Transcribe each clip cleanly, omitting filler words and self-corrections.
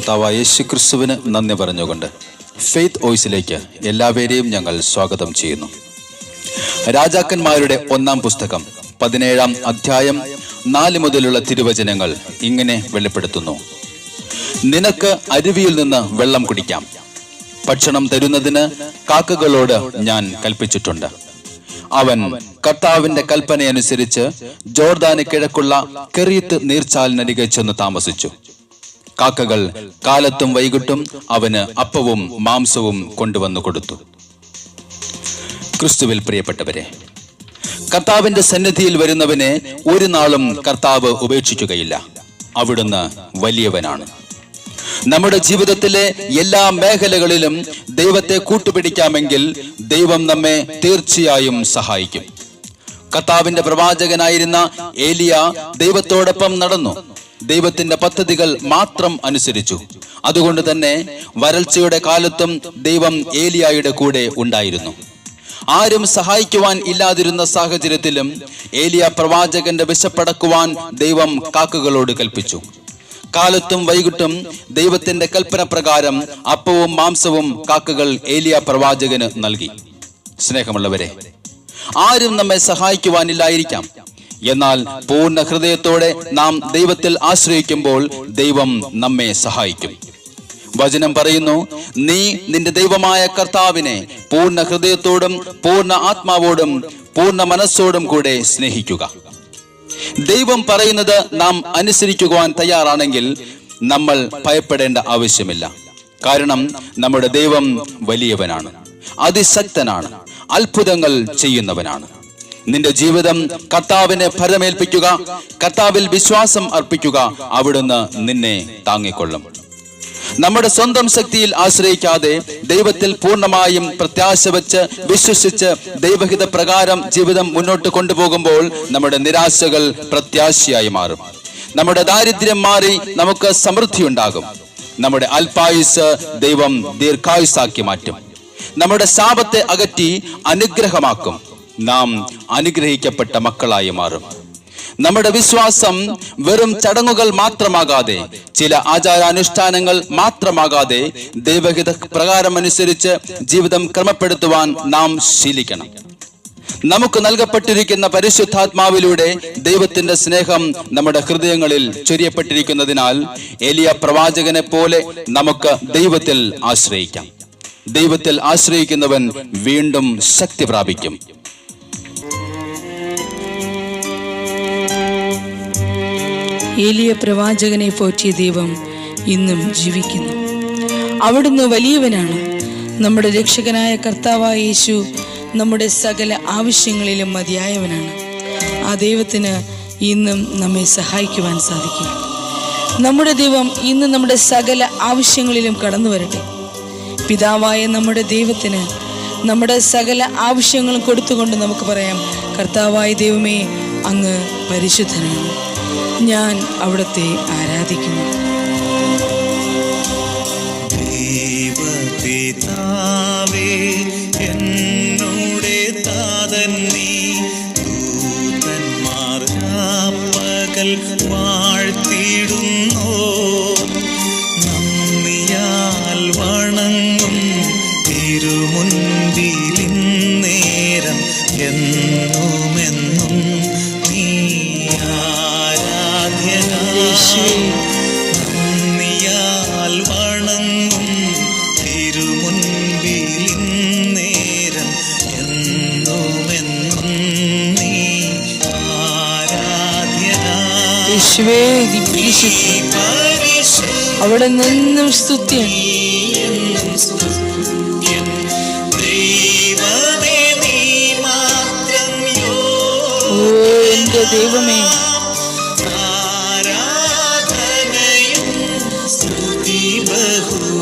കർത്താവായ യേശുക്രിസ്തുവിന് നന്ദി പറഞ്ഞുകൊണ്ട് ഫെയ്ത്ത് വോയിസിലേക്ക് എല്ലാവരെയും ഞങ്ങൾ സ്വാഗതം ചെയ്യുന്നു. രാജാക്കന്മാരുടെ 1-ാം പുസ്തകം 17-ാം അധ്യായം 4 മുതലുള്ള തിരുവചനങ്ങൾ ഇങ്ങനെ വെളിപ്പെടുത്തുന്നു. നിനക്ക് അരുവിയിൽ നിന്ന് വെള്ളം കുടിക്കാം. ഭക്ഷണം തരുന്നതിന് കാക്കകളോട് ഞാൻ കൽപ്പിച്ചിട്ടുണ്ട്. അവൻ കർത്താവിന്റെ കൽപ്പനയനുസരിച്ച് ജോർദാന് കിഴക്കുള്ള കെരീത്ത് നീർച്ചാലിനരികെ ചെന്ന് താമസിച്ചു. കാക്കകൾ കാലത്തും വൈകിട്ടും അവന് അപ്പവും മാംസവും കൊണ്ടുവന്നു കൊടുത്തു. ക്രിസ്തുവിൽ പ്രിയപ്പെട്ടവരെ, കർത്താവിന്റെ സന്നിധിയിൽ വരുന്നവനെ ഒരു നാളും കർത്താവ് ഉപേക്ഷിക്കുകയില്ല. അവിടുന്ന് വലിയവനാണ്. നമ്മുടെ ജീവിതത്തിലെ എല്ലാ മേഖലകളിലും ദൈവത്തെ കൂട്ടുപിടിക്കാമെങ്കിൽ ദൈവം നമ്മെ തീർച്ചയായും സഹായിക്കും. കർത്താവിന്റെ പ്രവാചകനായിരുന്ന ഏലിയ ദൈവത്തോടൊപ്പം നടന്നു. ദൈവത്തിന്റെ പദ്ധതികൾ മാത്രം അനുസരിച്ചു. അതുകൊണ്ട് തന്നെ വരൾച്ചയുടെ കാലത്തും ദൈവം ഏലിയായുടെ കൂടെ ഉണ്ടായിരുന്നു. ആരും സഹായിക്കുവാൻ ഇല്ലാതിരുന്ന സാഹചര്യത്തിലും ഏലിയ പ്രവാചകന്റെ വിശപ്പടക്കുവാൻ ദൈവം കാക്കകളോട് കൽപ്പിച്ചു. കാലത്തും വൈകിട്ടും ദൈവത്തിന്റെ കൽപ്പന പ്രകാരം അപ്പവും മാംസവും കാക്കകൾ ഏലിയ പ്രവാചകന് നൽകി. സ്നേഹമുള്ളവരെ, ആരും നമ്മെ സഹായിക്കുവാനില്ലായിരിക്കാം. എന്നാൽ പൂർണ്ണ ഹൃദയത്തോടെ നാം ദൈവത്തിൽ ആശ്രയിക്കുമ്പോൾ ദൈവം നമ്മെ സഹായിക്കും. വചനം പറയുന്നു, നീ നിന്റെ ദൈവമായ കർത്താവിനെ പൂർണ്ണ ഹൃദയത്തോടും പൂർണ്ണ ആത്മാവോടും പൂർണ്ണ മനസ്സോടും കൂടെ സ്നേഹിക്കുക. ദൈവം പറയുന്നത് നാം അനുസരിക്കുവാൻ തയ്യാറാണെങ്കിൽ നമ്മൾ ഭയപ്പെടേണ്ട ആവശ്യമില്ല. കാരണം നമ്മുടെ ദൈവം വലിയവനാണ്, അതിശക്തനാണ്, അത്ഭുതങ്ങൾ ചെയ്യുന്നവനാണ്. നിന്റെ ജീവിതം കർത്താവിനെ ഭരമേൽപ്പിക്കുക, കർത്താവിൽ വിശ്വാസം അർപ്പിക്കുക. അവിടുന്ന് നിന്നെ താങ്ങിക്കൊള്ളും. നമ്മുടെ സ്വന്തം ശക്തിയിൽ ആശ്രയിക്കാതെ ദൈവത്തിൽ പൂർണ്ണമായും പ്രത്യാശ വെച്ച് വിശ്വസിച്ച് ദൈവഹിത പ്രകാരം ജീവിതം മുന്നോട്ട് കൊണ്ടുപോകുമ്പോൾ നമ്മുടെ നിരാശകൾ പ്രത്യാശയായി മാറും. നമ്മുടെ ദാരിദ്ര്യം മാറി നമുക്ക് സമൃദ്ധി ഉണ്ടാകും. നമ്മുടെ അല്പായുസ് ദൈവം ദീർഘായുസാക്കി മാറ്റും. നമ്മുടെ ശാപത്തെ അകറ്റി അനുഗ്രഹമാക്കും. നാം അനുഗ്രഹിക്കപ്പെട്ട മക്കളായി മാറും. നമ്മുടെ വിശ്വാസം വെറും ചടങ്ങുകൾ മാത്രമാകാതെ, ചില ആചാരാനുഷ്ഠാനങ്ങൾ മാത്രമാകാതെ ദൈവഹിത പ്രകാരം അനുസരിച്ച് ജീവിതം ക്രമപ്പെടുത്തുവാൻ നാം ശീലിക്കണം. നമുക്ക് നൽകപ്പെട്ടിരിക്കുന്ന പരിശുദ്ധാത്മാവിലൂടെ ദൈവത്തിന്റെ സ്നേഹം നമ്മുടെ ഹൃദയങ്ങളിൽ ചൊരിയപ്പെട്ടിരിക്കുന്നതിനാൽ ഏലിയ പ്രവാചകനെ പോലെ നമുക്ക് ദൈവത്തിൽ ആശ്രയിക്കാം. ദൈവത്തിൽ ആശ്രയിക്കുന്നവൻ വീണ്ടും ശക്തി പ്രാപിക്കും. ഏലിയ പ്രവാചകനെ പോറ്റിയ ദൈവം ഇന്നും ജീവിക്കുന്നു. അവിടുന്ന് വലിയവനാണ്. നമ്മുടെ രക്ഷകനായ കർത്താവായ യേശു നമ്മുടെ സകല ആവശ്യങ്ങളിലും മതിയായവനാണ്. ആ ദൈവത്തിന് ഇന്നും നമ്മെ സഹായിക്കുവാൻ സാധിക്കും. നമ്മുടെ ദൈവം ഇന്ന് നമ്മുടെ സകല ആവശ്യങ്ങളിലും കടന്നു വരട്ടെ. പിതാവായ നമ്മുടെ ദൈവത്തിന് നമ്മുടെ സകല ആവശ്യങ്ങളും കൊടുത്തുകൊണ്ട് നമുക്ക് പറയാം, കർത്താവായ ദൈവമേ, അങ്ങ് പരിശുദ്ധനാണ്. ഞാൻ അവിടുത്തെ ആരാധിക്കുന്നു. ദൈവപിതാവേ, എന്നോടെ താതൻ നീ, ദൂതന്മാർ പകൽ വാഴ്ത്തിടുന്നു. നന്ദിയാൽ വണങ്ങും തിരുമുൻപിലിന്നേരം എന്നുമെന്നും നീ നന്ദിയാൽ വണങ്ങും തിരുമുൻപിലിന്നേരം എന്നുമെന്നും നീ ആരാധ്യനായി. അവിടെ നിന്നും സ്തുത്യൻ. ദൈവമേ, നീ മാത്രം ഓ എന്റെ ദൈവമേ,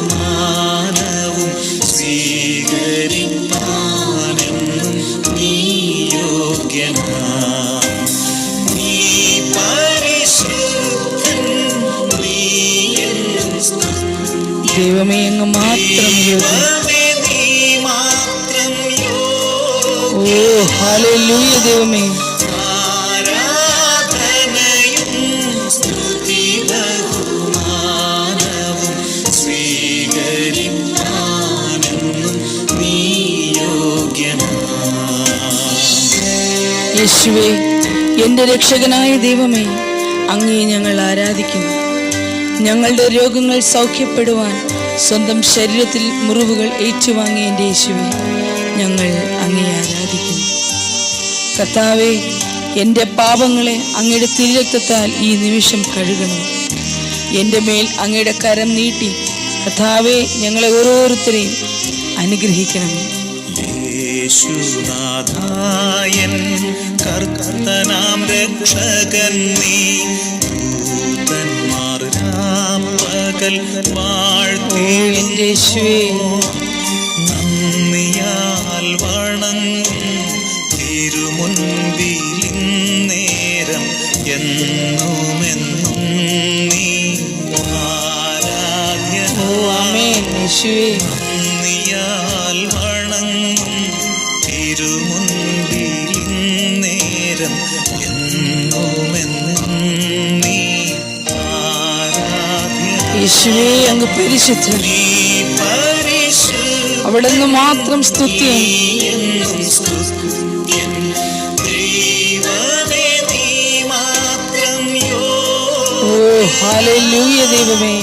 ബഹുമാനവും സ്വീകരിപ്പാനെന്നും നീ യോഗ്യനാം. നീ പരിശുദ്ധൻ, നീ എന്നും ദൈവമേ അങ്ങ് മാത്രം യോഗ്യൻ. നീ മാത്രം യോഗ്യൻ. ഓ ഹല്ലേലൂയ ദൈവമേ. ആരാധനയും സ്തുതി ബഹുമാനവും യേശുവേ, എൻ്റെ രക്ഷകനായ ദൈവമേ, അങ്ങേ ഞങ്ങൾ ആരാധിക്കുന്നു. ഞങ്ങളുടെ രോഗങ്ങൾ സൗഖ്യപ്പെടുവാൻ സ്വന്തം ശരീരത്തിൽ മുറിവുകൾ ഏറ്റുവാങ്ങിയ എൻ്റെ യേശുവേ, ഞങ്ങൾ അങ്ങേ ആരാധിക്കുന്നു. കർത്താവേ, എൻ്റെ പാപങ്ങളെ അങ്ങയുടെ തിരുരക്തത്താൽ ഈ നിമിഷം കഴുകണം. എൻ്റെ മേൽ അങ്ങയുടെ കരം നീട്ടി കർത്താവേ, ഞങ്ങളെ ഓരോരുത്തരെയും അനുഗ്രഹിക്കണമേ. യേശുനാഥായൻ കർത്തനാം രക്ഷകൻ നീ, ദൂതന്മാർ രാപ്പകൽ വാഴ്ത്തിടുന്നു. നന്ദിയാൽ വണങ്ങും തിരുമുൻപിൽ നേരം എന്നുമെന്നും നീ ആരാധ്യനാൽ വണങ്ങും തിരുമുൻപിൽ നേരം എന്നുമെന്നും നീ യേശുവേ, അങ്ങ് പരിശുദ്ധൻ, അവിടുന്ന് മാത്രം സ്തുതിയാണ്. ഓ ഹല്ലേലൂയ ദൈവമേ,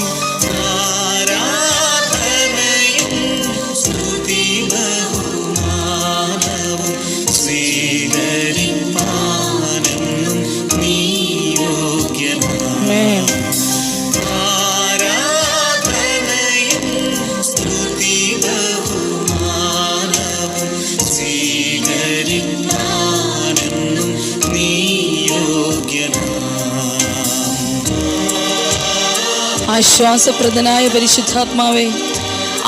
ആശ്വാസപ്രദനായ പരിശുദ്ധാത്മാവേ,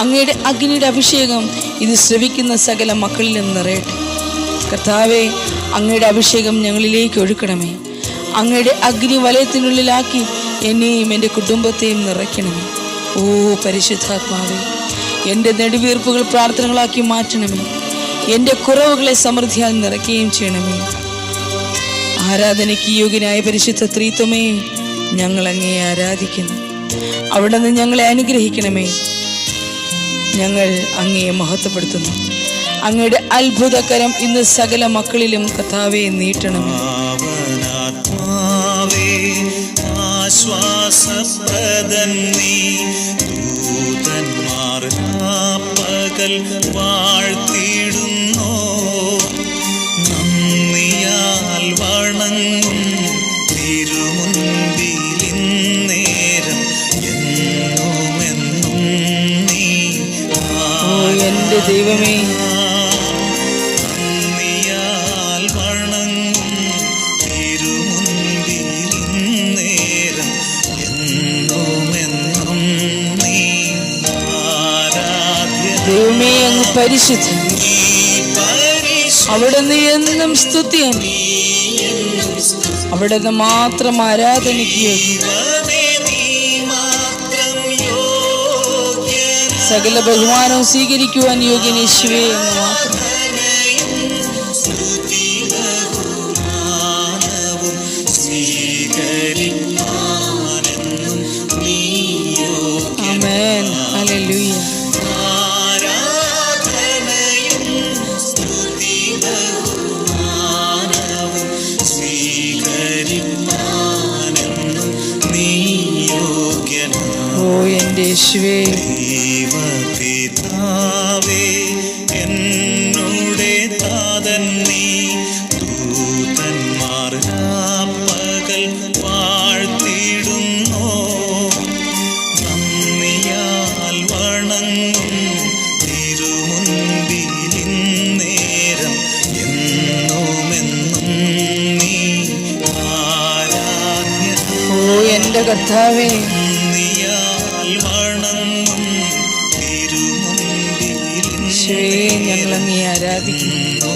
അങ്ങയുടെ അഗ്നിയുടെ അഭിഷേകം ഇത് ശ്രവിക്കുന്ന സകല മക്കളിലും നിറയട്ടെ. കർത്താവേ, അങ്ങയുടെ അഭിഷേകം ഞങ്ങളിലേക്ക് ഒഴുക്കണമേ. അങ്ങയുടെ അഗ്നി വലയത്തിനുള്ളിലാക്കി എന്നെയും എൻ്റെ കുടുംബത്തെയും നിറയ്ക്കണമേ. ഓ പരിശുദ്ധാത്മാവേ, എൻ്റെ നെടുവീർപ്പുകൾ പ്രാർത്ഥനകളാക്കി മാറ്റണമേ. എൻ്റെ കുറവുകളെ സമൃദ്ധിയാൽ നിറയ്ക്കുകയും ചെയ്യണമേ. ആരാധനയ്ക്ക് യോഗ്യനായ പരിശുദ്ധ ത്രിത്വമേ, ഞങ്ങൾ അങ്ങയെ ആരാധിക്കുന്നു. അവിടെ നിന്ന് ഞങ്ങളെ അനുഗ്രഹിക്കണമേ. ഞങ്ങൾ അങ്ങയെ മഹത്വപ്പെടുത്തുന്നു. അങ്ങയുടെ അത്ഭുതകരം ഇന്ന് സകല മക്കളിലും കർത്താവേ നീട്ടണമേ. ആശ്വാസപ്രദൻ നീ, ദൂതന്മാർ രാപ്പകൽ വാഴ്ത്തിടുന്നു. നന്ദിയാൽ വണങ്ങും തിരുമുൻപിൽ നേരം എന്നുമെന്നും നീ. ഓ എൻ്റെ ദൈവമേ, നന്ദിയാൽ വണങ്ങും തിരുമുൻപിൽ നേരം എന്നുമെന്നും നീ ആരാധ്യ. ദൈവമേ, അങ്ങ് പരിശുദ്ധൻ, അവിടുന്ന് എന്നും സ്തുതിയാണ്. അവിടുന്ന് മാത്രം ആരാധനയ്ക്ക് യോഗ്യൻ. സകല ബഹുമാനവും സ്വീകരിക്കുവാൻ യോഗ്യൻ യേശുവേ എന്ന് മാത്രം. ആമേൻ, ഹല്ലേലൂയ. ഓ എൻ്റെ യേശുവേ, ദൈവപിതാവേ, എന്നുടെ താതൻ നീ, ദൂതന്മാർ രാപ്പകൽ വാഴ്ത്തിടുന്നു. നന്ദിയാൽ വണങ്ങും തിരുമുൻപിൽ നേരം എന്നുമെന്നും നീ ആരാധ്യ. ഓ എൻ്റെ കർത്താവേ, ഞങ്ങൾ അങ്ങേ ആരാധിക്കുന്നു.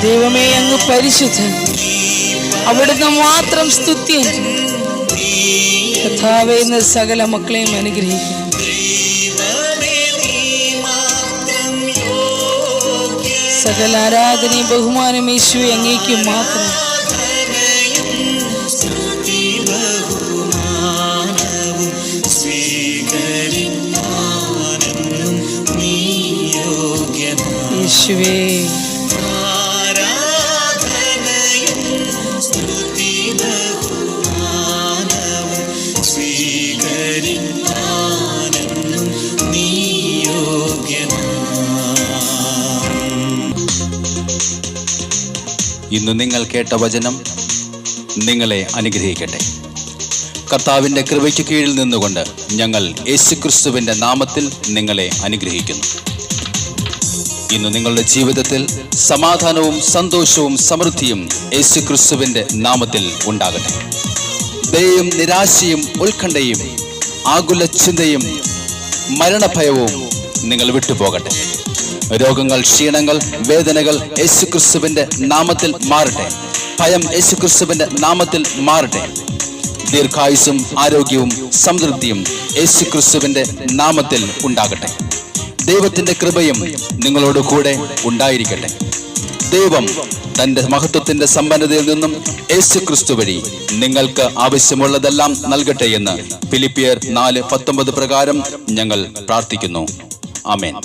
ദൈവമേ, അങ്ങ് പരിശുദ്ധൻ, അവിടുന്ന് മാത്രം സ്തുതിയാണ്. കർത്താവേ, ഇന്ന് സകല മക്കളെയും അനുഗ്രഹിക്കുന്നു. സകല ആരാധനയും ബഹുമാനം യേശുവേ അങ്ങേക്ക് മാത്രം. യേശുവേ. ആരാധനയും സ്തുതി ബഹുമാനവും സ്വീകരിക്കാനെന്നും നീ യോഗ്യനാം. ഇന്ന് നിങ്ങൾ കേട്ട വചനം നിങ്ങളെ അനുഗ്രഹിക്കട്ടെ. കർത്താവിൻ്റെ കൃപയ്ക്ക് കീഴിൽ നിന്നുകൊണ്ട് ഞങ്ങൾ യേശുക്രിസ്തുവിൻ്റെ നാമത്തിൽ നിങ്ങളെ അനുഗ്രഹിക്കുന്നു. ഇന്ന് നിങ്ങളുടെ ജീവിതത്തിൽ സമാധാനവും സന്തോഷവും സമൃദ്ധിയും യേശുക്രിസ്തുവിൻ്റെ നാമത്തിൽ ഉണ്ടാകട്ടെ. ദയയും നിരാശയും ഉത്കണ്ഠയും ആകുല ചിന്തയും മരണഭയവും നിങ്ങൾ വിട്ടുപോകട്ടെ. രോഗങ്ങൾ, ക്ഷീണങ്ങൾ, വേദനകൾ യേശുക്രിസ്തുവിൻ്റെ നാമത്തിൽ മാറട്ടെ. ഭയം യേശുക്രിസ്തുവിൻ്റെ നാമത്തിൽ മാറട്ടെ. ദീർഘായുസ്സും ആരോഗ്യവും സമൃദ്ധിയും യേശുക്രിസ്തുവിൻ്റെ നാമത്തിൽ ഉണ്ടാകട്ടെ. ദൈവത്തിൻ്റെ കൃപയും നിങ്ങളോട് കൂടെ ഉണ്ടായിരിക്കട്ടെ. ദൈവം തൻ്റെ മഹത്വത്തിൻ്റെ സമ്പന്നതയിൽ നിന്നും യേശുക്രിസ്തു വഴി നിങ്ങൾക്ക് ആവശ്യമുള്ളതെല്ലാം നൽകട്ടെ എന്ന് ഫിലിപ്പിയർ 4:19 പ്രകാരം ഞങ്ങൾ പ്രാർത്ഥിക്കുന്നു. ആമേൻ.